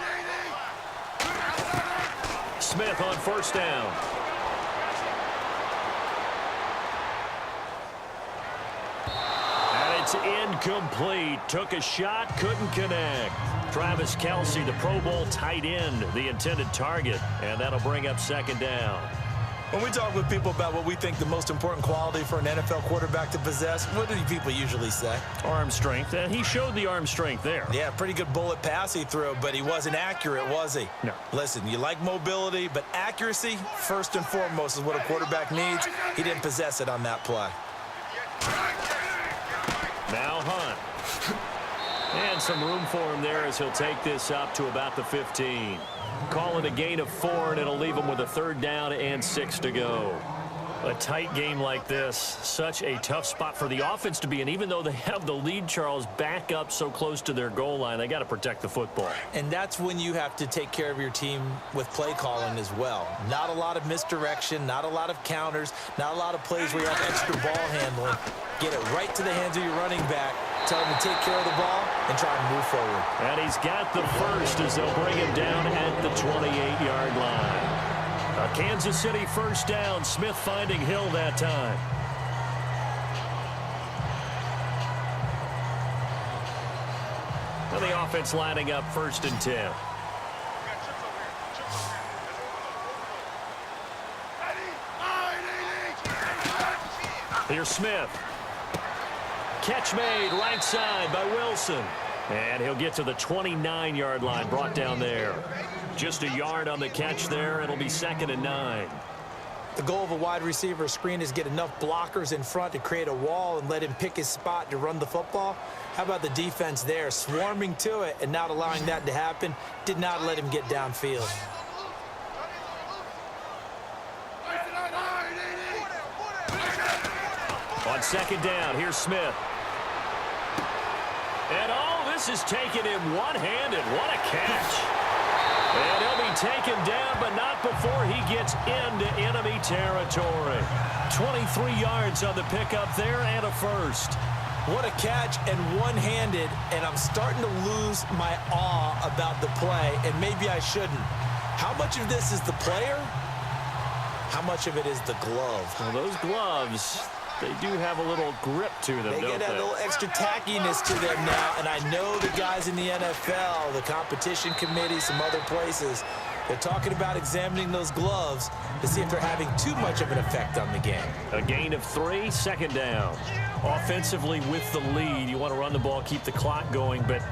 A: Smith on first down. And it's incomplete. Took a shot, couldn't connect. Travis Kelce, the Pro Bowl tight end, the intended target. And that'll bring up second down.
B: When we talk with people about what we think the most important quality for an NFL quarterback to possess, what do people usually say?
A: Arm strength. And he showed the arm strength there.
B: Yeah, pretty good bullet pass he threw, but he wasn't accurate, was he?
A: No.
B: Listen, you like mobility, but accuracy, first and foremost, is what a quarterback needs. He didn't possess it on that play.
A: Now Hunt. And some room for him there as he'll take this up to about the 15. Call it a gain of 4, and it'll leave him with a 3rd down and 6 to go. A tight game like this, such a tough spot for the offense to be in. Even though they have the lead, Charles, back up so close to their goal line, they got to protect the football.
B: And that's when you have to take care of your team with play calling as well. Not a lot of misdirection, not a lot of counters, not a lot of plays where you have extra ball handling. Get it right to the hands of your running back. Tell him to take care of the ball and try and move forward.
A: And he's got the first as they'll bring him down at the 28-yard line. A Kansas City first down. Smith finding Hill that time. And the offense lining up 1st and 10. Here's Smith. Catch made right side by Wilson. And he'll get to the 29-yard line, brought down there. Just a yard on the catch there. It'll be 2nd and 9.
B: The goal of a wide receiver screen is get enough blockers in front to create a wall and let him pick his spot to run the football. How about the defense there, swarming to it and not allowing that to happen? Did not let him get downfield.
A: On 2nd down, here's Smith. And this is taking him one-handed. What a catch. And he'll be taken down, but not before he gets into enemy territory. 23 yards on the pickup there and a first.
B: What a catch and one-handed, and I'm starting to lose my awe about the play, and maybe I shouldn't. How much of this is the player? How much of it is the glove?
A: Well, those gloves, they do have a little grip to them,
B: They get a little extra tackiness to them now, and I know the guys in the NFL, the competition committee, some other places, they're talking about examining those gloves to see if they're having too much of an effect on the game.
A: A gain of 3, 2nd down. Offensively with the lead, you want to run the ball, keep the clock going, but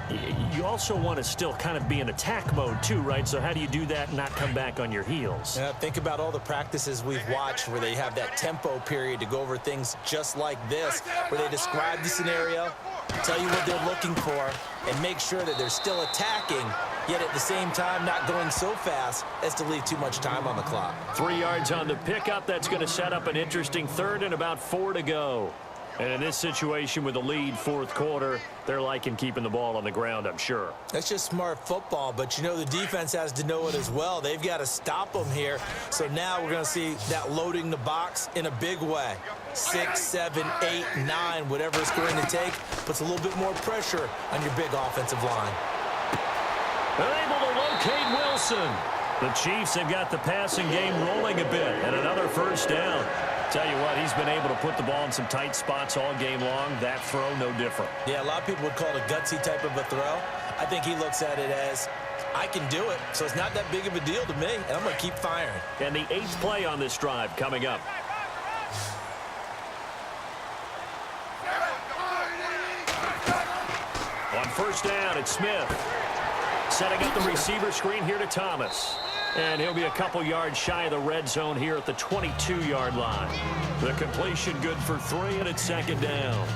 A: you also want to still kind of be in attack mode too, right? So how do you do that and not come back on your heels?
B: Yeah, think about all the practices we've watched where they have that tempo period to go over things just like this, where they describe the scenario, tell you what they're looking for, and make sure that they're still attacking, yet at the same time not going so fast as to leave too much time on the clock.
A: 3 yards on the pickup. That's going to set up an interesting 3rd and about 4 to go. And in this situation with the lead 4th quarter, they're liking keeping the ball on the ground, I'm sure.
B: That's just smart football, but you know the defense has to know it as well. They've got to stop them here. So now we're going to see that loading the box in a big way. 6, 7, 8, 9, whatever it's going to take, puts a little bit more pressure on your big offensive line.
A: They're able to locate Wilson. The Chiefs have got the passing game rolling a bit, and another first down. Tell you what, he's been able to put the ball in some tight spots all game long. That throw, no different.
B: Yeah, a lot of people would call it a gutsy type of a throw. I think he looks at it as, I can do it, so it's not that big of a deal to me, and I'm going to keep firing.
A: And the 8th play on this drive coming up. On first down, it's Smith. Setting up the receiver screen here to Thomas. And he'll be a couple yards shy of the red zone here at the 22-yard line. The completion good for 3, and it's 2nd down.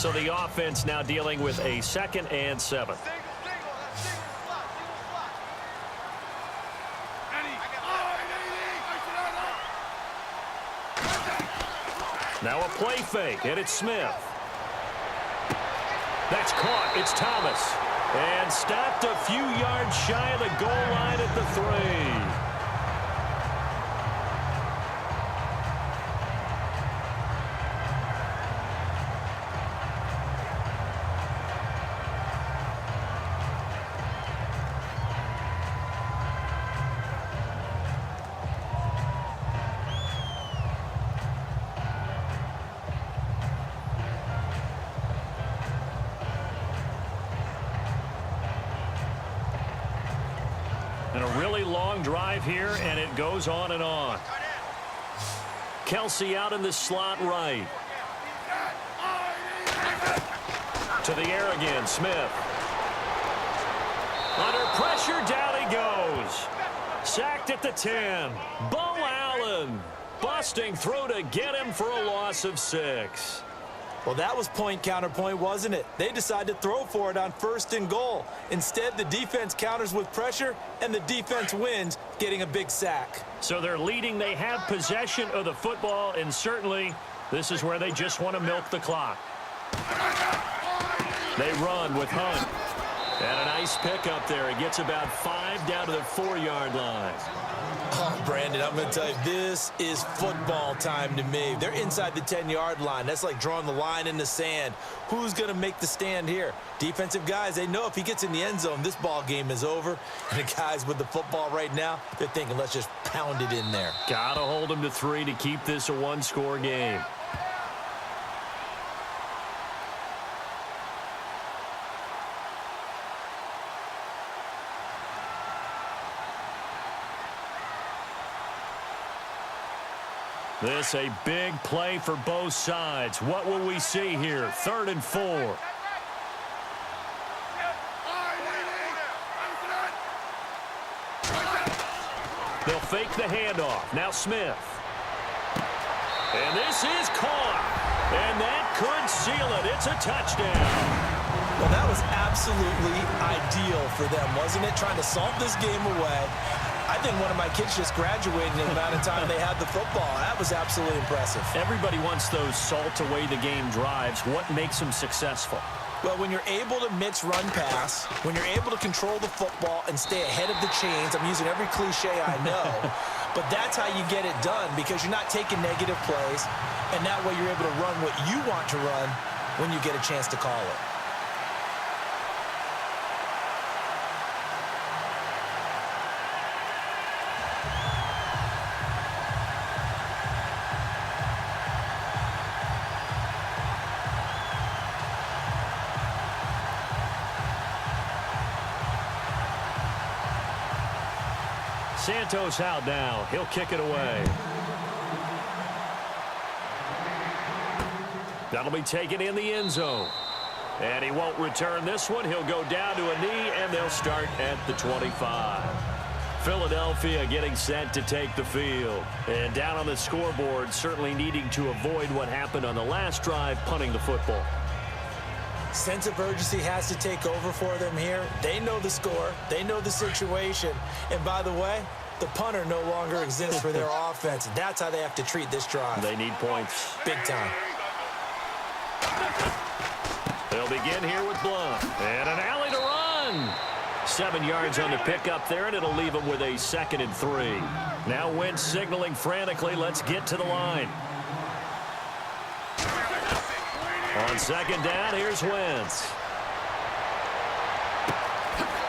A: So the offense now dealing with a 2nd and 7. Now a play fake, and it's Smith. That's caught. It's Thomas. And stopped a few yards shy of the goal line at the 3. And a really long drive here, and it goes on and on. Kelsey out in the slot right. To the air again, Smith. Under pressure, down he goes. Sacked at the 10. Bo Allen busting through to get him for a loss of 6.
B: Well, that was point counterpoint, wasn't it? They decided to throw for it on 1st and goal. Instead, the defense counters with pressure, and the defense wins, getting a big sack.
A: So they're leading. They have possession of the football, and certainly this is where they just want to milk the clock. They run with Hunt. And a nice pickup there. He gets about 5 down to the 4-yard line.
B: Oh, Brandon, I'm going to tell you, this is football time to me. They're inside the 10-yard line. That's like drawing the line in the sand. Who's going to make the stand here? Defensive guys, they know if he gets in the end zone, this ball game is over. And the guys with the football right now, they're thinking, let's just pound it in there.
A: Got to hold him to 3 to keep this a 1-score game. This a big play for both sides. What will we see here? 3rd and 4. They'll fake the handoff. Now Smith. And this is caught. And that could seal it. It's a touchdown.
B: Well, that was absolutely ideal for them, wasn't it? Trying to salt this game away. I think one of my kids just graduated in the amount of time they had the football. That was absolutely impressive.
A: Everybody wants those salt-away-the-game drives. What makes them successful?
B: Well, when you're able to mix run-pass, when you're able to control the football and stay ahead of the chains, I'm using every cliche I know, but that's how you get it done because you're not taking negative plays, and that way you're able to run what you want to run when you get a chance to call it.
A: Santos out now. He'll kick it away. That'll be taken in the end zone. And he won't return this one. He'll go down to a knee, and they'll start at the 25. Philadelphia getting set to take the field. And down on the scoreboard, certainly needing to avoid what happened on the last drive, punting the football.
B: Sense of urgency has to take over for them here. They know the score. They know the situation. And by the way, the punter no longer exists for their offense. That's how they have to treat this drive.
A: They need points.
B: Big time.
A: They'll begin here with Blunt. And an alley to run. 7 yards on the pickup there, and it'll leave them with a 2nd and 3. Now Wentz signaling frantically, let's get to the line. On 2nd down, here's Wentz.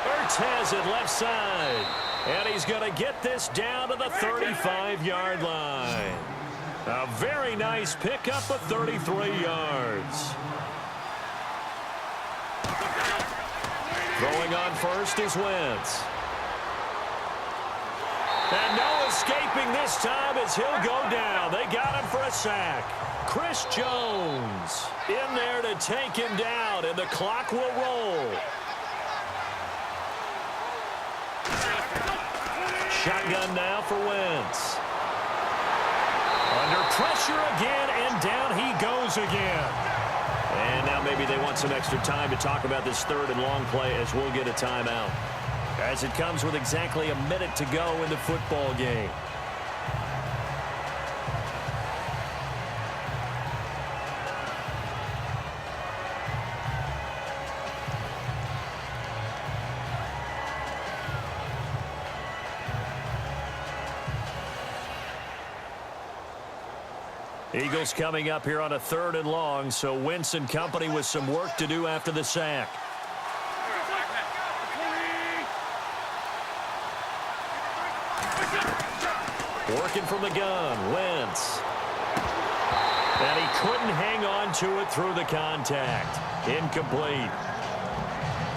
A: Ertz has it left side. And he's going to get this down to the 35-yard line. A very nice pickup of 33 yards. Throwing on first is Wentz. And no escaping this time as he'll go down. They got him for a sack. Chris Jones in there to take him down, and the clock will roll. Shotgun now for Wentz. Under pressure again, and down he goes again. And now maybe they want some extra time to talk about this third and long play as we'll get a timeout. As it comes with exactly a minute to go in the football game. Eagles coming up here on a third and long, so Wentz and company with some work to do after the sack. Working from the gun, Wentz. And he couldn't hang on to it through the contact. Incomplete.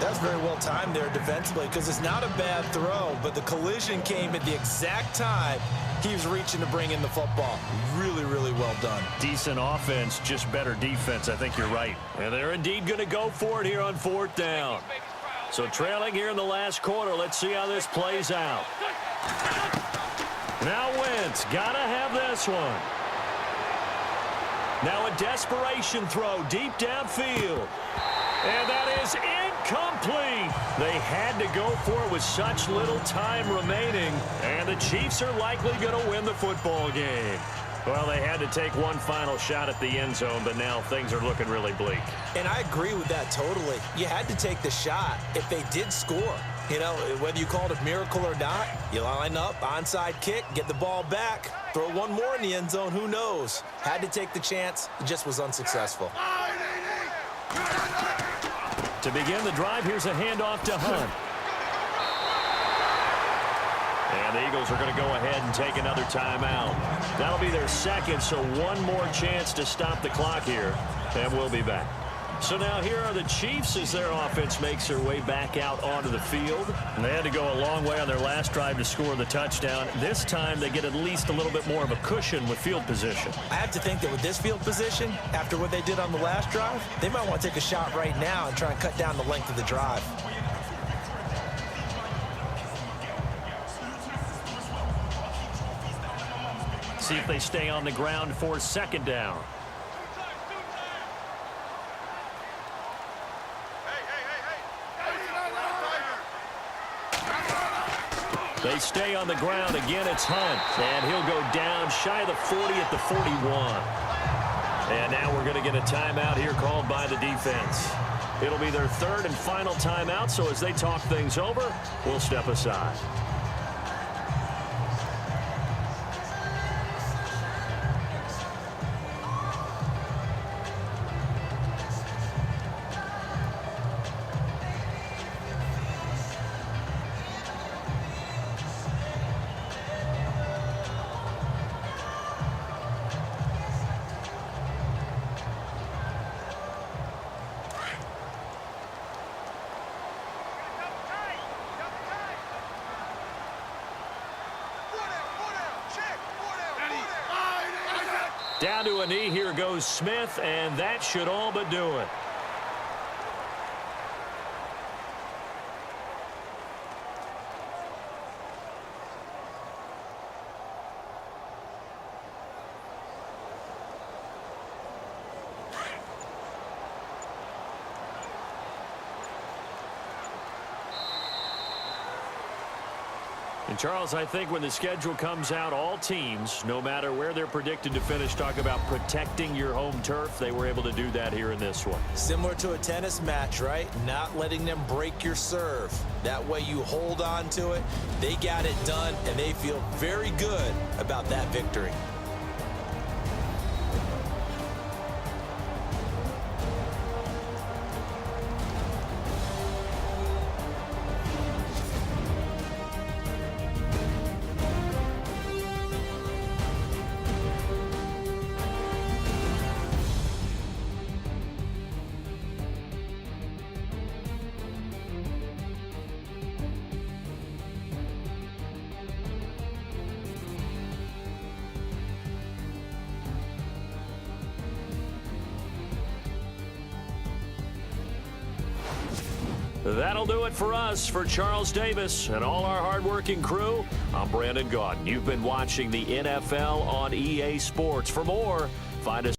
B: That's very well timed there defensively because it's not a bad throw, but the collision came at the exact time he was reaching to bring in the football. Really, really well done.
A: Decent offense, just better defense. I think you're right. And they're indeed going to go for it here on fourth down. So trailing here in the last quarter. Let's see how this plays out. Now Wentz, gotta have this one. Now a desperation throw deep downfield. And that is incomplete. They had to go for it with such little time remaining. And the Chiefs are likely going to win the football game. Well, they had to take one final shot at the end zone, but now things are looking really bleak.
B: And I agree with that totally. You had to take the shot if they did score. You know, whether you called it a miracle or not, you line up, onside kick, get the ball back, throw one more in the end zone, who knows? Had to take the chance, it just was unsuccessful.
A: To begin the drive, here's a handoff to Hunt. And the Eagles are going to go ahead and take another timeout. That'll be their second, so one more chance to stop the clock here, and we'll be back. So now here are the Chiefs as their offense makes their way back out onto the field. And they had to go a long way on their last drive to score the touchdown. This time they get at least a little bit more of a cushion with field position.
B: I have to think that with this field position, after what they did on the last drive, they might want to take a shot right now and try and cut down the length of the drive.
A: See if they stay on the ground for second down. They stay on the ground. Again, it's Hunt. And he'll go down shy of the 40 at the 41. And now we're going to get a timeout here called by the defense. It'll be their third and final timeout, so as they talk things over, we'll step aside. Down to a knee, here goes Smith, and that should all but do it. And Charles, I think when the schedule comes out, all teams, no matter where they're predicted to finish, talk about protecting your home turf. They were able to do that here in this one.
B: Similar to a tennis match, right? Not letting them break your serve. That way you hold on to it. They got it done, and they feel very good about that victory.
A: That'll do it for us. For Charles Davis and all our hardworking crew, I'm Brandon Gaudin. You've been watching the NFL on EA Sports. For more, find us